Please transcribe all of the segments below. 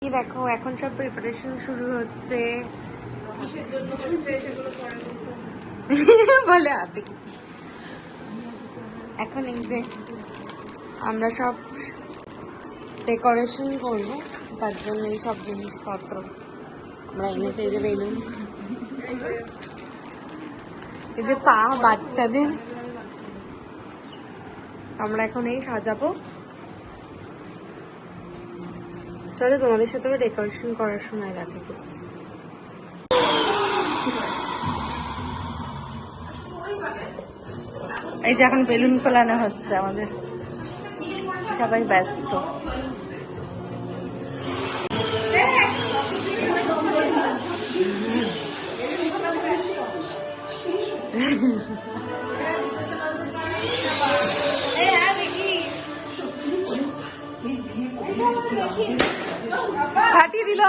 দেখো এখন সব প্রিপারেশন শুরু হচ্ছে বলে আপনি কিছু এখন এই যে আমরা সব ডেকোরেশন করবো তার জন্য এই সব জিনিসপত্র আমরা এনেছি। এই যে বেলুন, এই যে পা বাচ্চাদের আমরা এখন এই সাজাবো। চলো তোমাদের সাথে ডেকোরেশন করার সময় দেখা করছি। এই যে এখন বেলুন ফোলানো হচ্ছে, আমাদের সবাই ব্যস্ত। ফাটিয়ে দিল,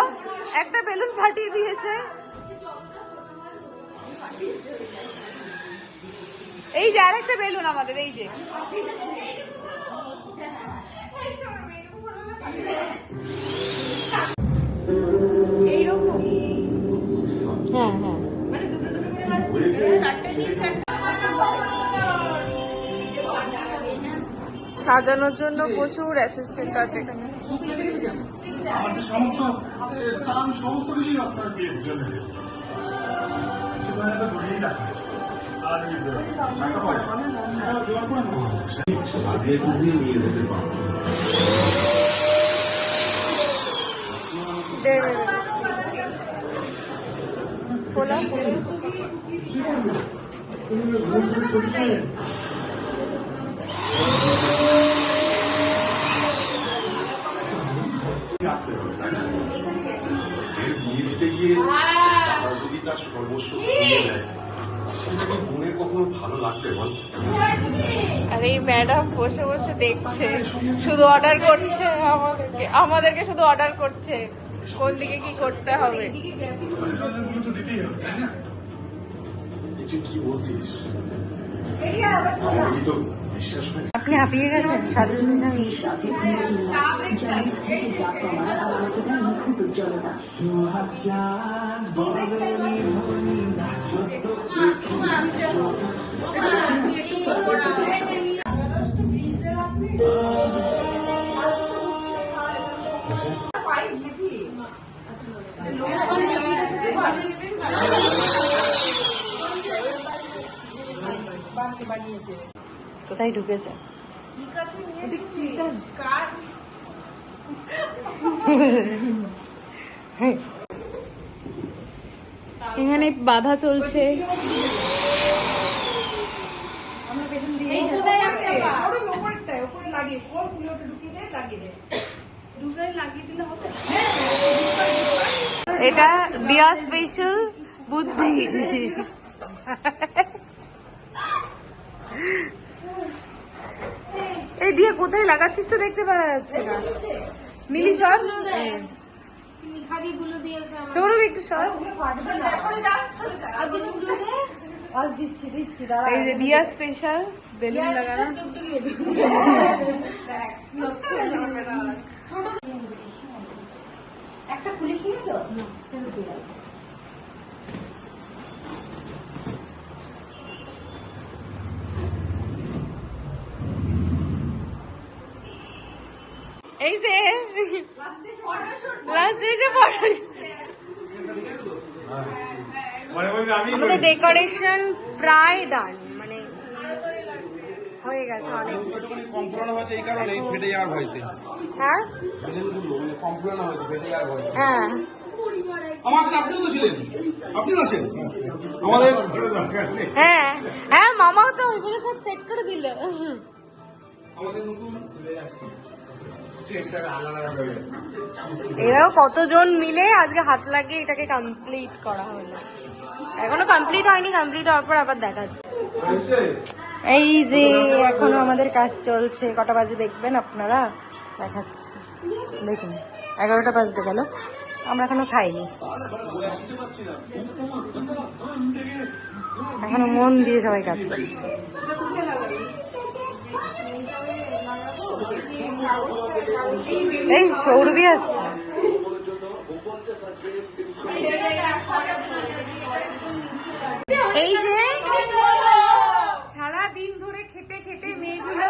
একটা বেলুন ফাটিয়ে দিয়েছে। এই যে আরেকটা বেলুন আমাদের, এই যে হ্যাঁ হ্যাঁ সাজানোর জন্য প্রচুর অ্যাসিস্ট্যান্ট আছে এখানে। আমাদের সমস্ত দাম সমস্ত কিছুই আপনার বিয়ের জন্য আর টাকা পয়সা সেটা জোগাড় করে সাজিয়ে খুঁজিয়ে নিয়ে যেতে পারবো। বিয়ে দিতে গিয়ে দাদা যদি তার সর্বস্ব দিয়ে দেয় সেটাকে বোনের কখনো ভালো লাগবে বল? আর এই ম্যাডাম বসে বসে দেখছে, শুধু অর্ডার করছে আমাদেরকে শুধু অর্ডার করছে কোন দিকে কি করতে হবে। তো দিতেই হবে, তাই না? তুই কি বলছিস? আমাকে তো বিশ্বাস হয় না। আপনি হাঁপিয়ে গেছেন কোথায় ঢুকেছে? এখানে বাধা চলছে। এটা দিয়া স্পেশাল বুদ্ধি। এই দিয়ে কোথায় লাগাচ্ছিস তো দেখতে পাওয়া যাচ্ছে না। মিলি সর, সৌরভ একটু সর। এই যে দিয়া স্পেশাল বেলুন লাগানো। একটা পুলিশ তো এই যে আমাদের ডেকোরেশন প্রায় ডান, মানে হয়ে গেছে অনেক। হ্যাঁ হ্যাঁ হ্যাঁ হ্যাঁ মামাও তো ওইগুলো সব সেট করে দিল। এরাও কতজন মিলে আজকে হাত লাগিয়ে এটাকে কমপ্লিট করা হলো। এখনো কমপ্লিট হয়নি, কমপ্লিট হওয়ার পর আবার দেখাচ্ছি। এই যে এখনো আমাদের কাজ চলছে। কটা বাজে দেখবেন আপনারা, দেখাচ্ছি দেখুন 11টা বাজতে গেল, আমরা এখনো খাইনি। এখনো মন দিয়ে সবাই কাজ করছে। এই সৌরভী আছে। এই যে সারা দিন ধরে খেটে খেটে মেয়েগুলো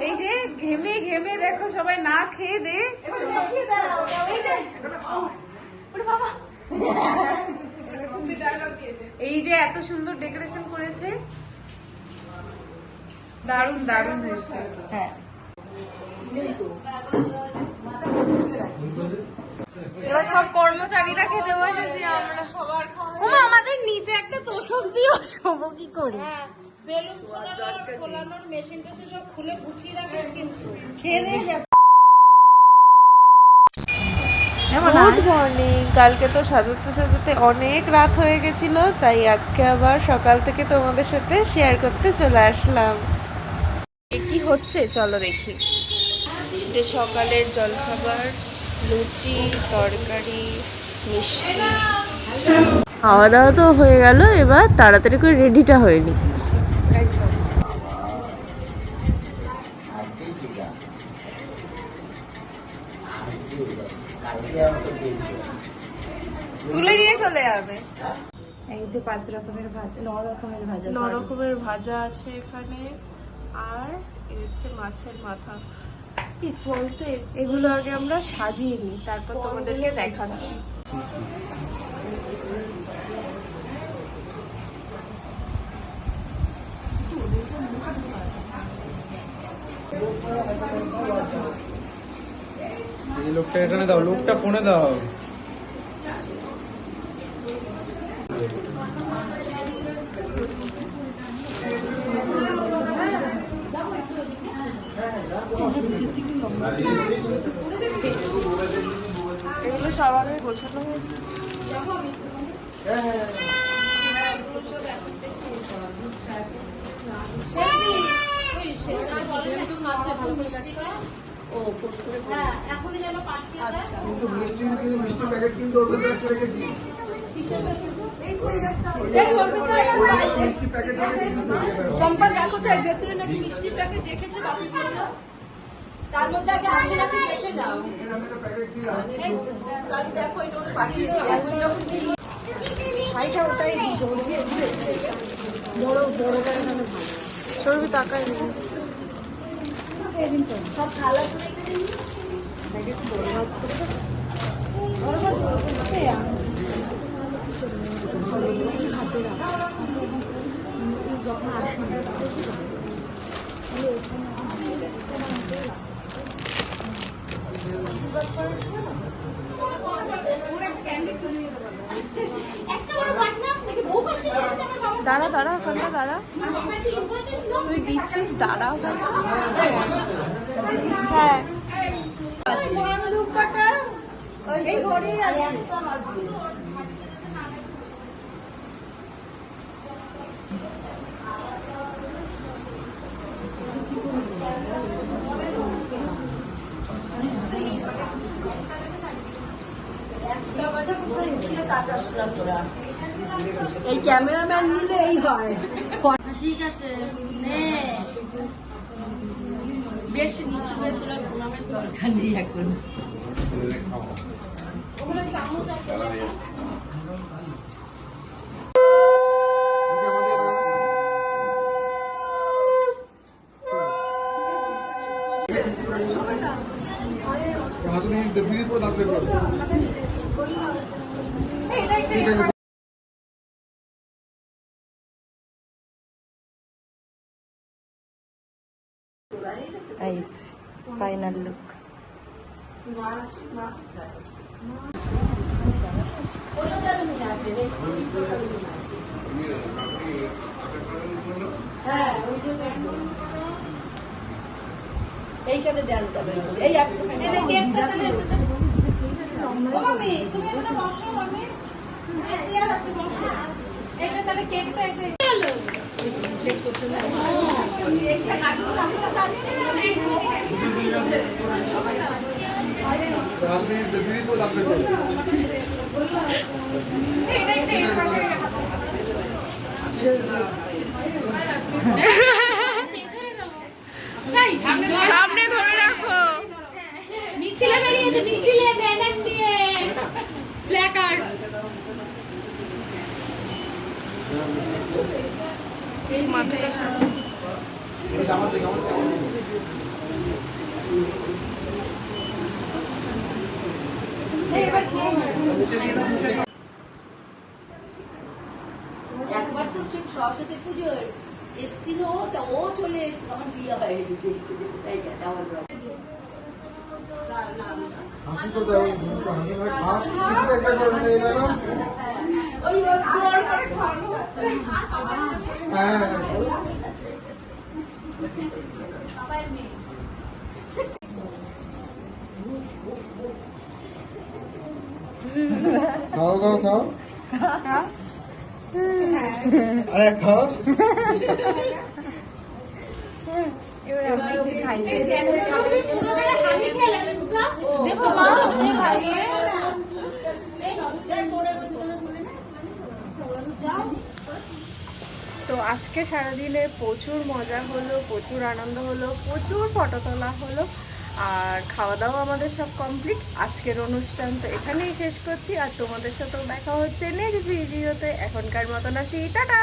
এই যে ঘেমে ঘেমে দেখো সবাই না খেয়ে দে এই যে এত সুন্দর ডেকোরেশন করেছে, দারুণ দারুণ হয়েছে। হ্যাঁ এবার সব কর্মচারীরা খেতে বসেছি আমরা। ওমা আমাদের নিচে একটা তোষক দিয়ে শোবো কি করে? বেলুন ফোলানোর মেশিন টেশিন সব খুলে গুছিয়ে রাখিস কিন্তু খেয়ে দিয়ে যাবে। Good morning. কালকে তো সাজাতে সাজাতে অনেক রাত হয়ে গেছিল, তাই আজকে আবার সকাল থেকে তোমাদের সাথে শেয়ার করতে চলে আসলাম। কি হচ্ছে চলো দেখি। যে সকালের জলখাবার, লুচি, তরকারি, মিষ্টি, খাওয়া দাওয়া তো হয়ে গেল, এবার তাড়াতাড়ি করে রেডিটা হয়নি। তুলে নিয়ে চলে যাবে। এই যে 5 রকমের ভাজা, 9 রকমের ভাজা, 9 রকমের ভাজা আছে এখানে, আর এই হচ্ছে মাছের মাথা। কি চলতে, এগুলো আগে আমরা সাজিয়ে নিই, তারপর তোমাদেরকে দেখাচ্ছি। এই লোকটা এখানে দাও, লোকটা ফোনে দাও। এগুলো সব আগে গোছানো হয়েছে। কিন্তু মিষ্টির প্যাকেট কিন্তু ওর ভেতরে একটা রেখেছি। মিষ্টির প্যাকেট সম্পা দেখো তো ভেতরে নাকি মিষ্টির প্যাকেট রেখেছে, বাপি বলল তার মধ্যে আগে আছে নাকি দেখে নাও। এখানে আমি একটা প্যাকেট দিয়ে আসি। তাহলে দেখো এটা ওদের পাঠিয়ে দিচ্ছি। এখন যখন দিল ভাইটা ওটাই দিয়েছে, বড় বড় করে মানে ভালো সরবি তাকাই নেই। সব থালা করে এখানে বড় মাছ করে বড় মাছ করতে যখন আসবে দাঁড়া দাঁড়া, ওখানটা দাঁড়া, তুই দিচ্ছিস, দাঁড়া। হ্যাঁ এই ঘরে এই ক্যামেরাম্যান নিলে এই হয়। ঠিক আছে, বেশি নিচু হয়ে তোলার প্রণামের দরকার নেই এখন। দিদির পুরো দাঁত বের করো। Final look. এইখানে দেন এই দিদির পুরো দাঁত বের করো। সামনে ধরে রাখো। মিছিলে বেরিয়েছে, মিছিলে ব্যানার নিয়ে প্ল্যাকার্ড। একবার তো ঠিক সরস্বতী পুজোর এসছিল, তা ও চলে এসছে, তখন বিয়ে হয়ে গেছে, কোথায় গেছে আমার বাবা। হাসি তো দাও, হাসি ভাই খাও, কিছু একটা করে দিয়ে দাও। ওই জোর করে খাওয়ানো হচ্ছে। হ্যাঁ খাও খাও খাও, আরে খাও। তো আজকে সারাদিনে প্রচুর মজা হলো, প্রচুর আনন্দ হলো, প্রচুর ফটো তোলা হলো, আর খাওয়া দাওয়া আমাদের সব কমপ্লিট। আজকের অনুষ্ঠান তো এখানেই শেষ করছি, আর তোমাদের সাথেও দেখা হচ্ছে নেক্সট ভিডিওতে। এখনকার মতন আসি, টাটা।